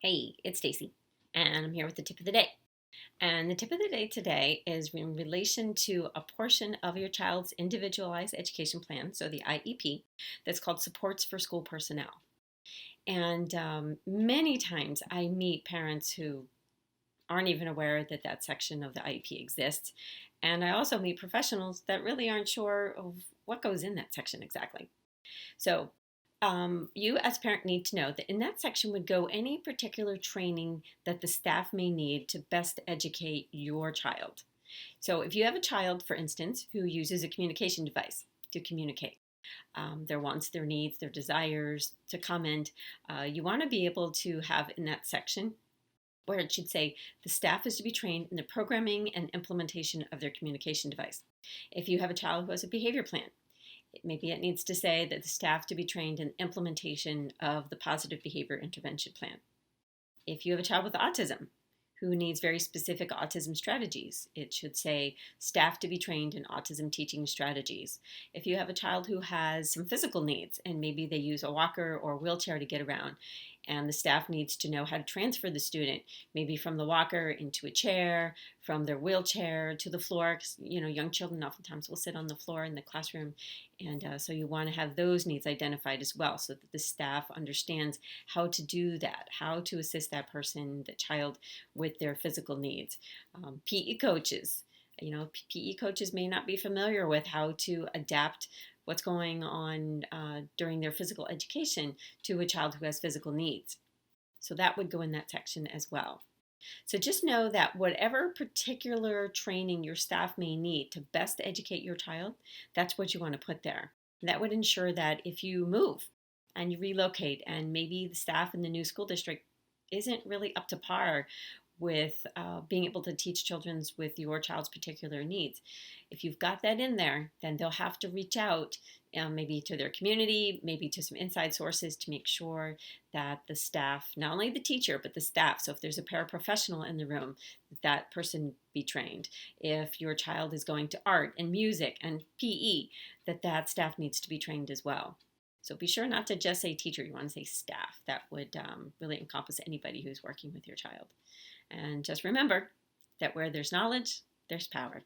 Hey, it's Stacey, and I'm here with the tip of the day. And the tip of the day today is in relation to a portion of your child's individualized education plan, so the IEP, that's called Supports for School Personnel. And many times I meet parents who aren't even aware that that section of the IEP exists. And I also meet professionals that really aren't sure of what goes in that section exactly. So, you as a parent need to know that in that section would go any particular training that the staff may need to best educate your child. So, if you have a child, for instance, who uses a communication device to communicate, their wants, their needs, their desires, to comment, you want to be able to have in that section where it should say the staff is to be trained in the programming and implementation of their communication device. If you have a child who has a behavior plan, maybe it needs to say that the staff to be trained in implementation of the positive behavior intervention plan. If you have a child with autism who needs very specific autism strategies, it should say staff to be trained in autism teaching strategies. If you have a child who has some physical needs and maybe they use a walker or a wheelchair to get around, and the staff needs to know how to transfer the student, maybe from the walker into a chair, from their wheelchair to the floor, because young children oftentimes will sit on the floor in the classroom, and so you want to have those needs identified as well, so that the staff understands how to do that, how to assist that person, the child, with their physical needs. PE coaches, PE coaches may not be familiar with how to adapt what's going on during their physical education to a child who has physical needs. So that would go in that section as well. So just know that whatever particular training your staff may need to best educate your child, that's what you want to put there. That would ensure that if you move and you relocate and maybe the staff in the new school district isn't really up to par with being able to teach children with your child's particular needs. If you've got that in there, then they'll have to reach out maybe to their community, maybe to some inside sources to make sure that the staff, not only the teacher, but the staff, so if there's a paraprofessional in the room, that person be trained. If your child is going to art and music and PE, that staff needs to be trained as well. So be sure not to just say teacher, you want to say staff. That would really encompass anybody who's working with your child. And just remember that where there's knowledge, there's power.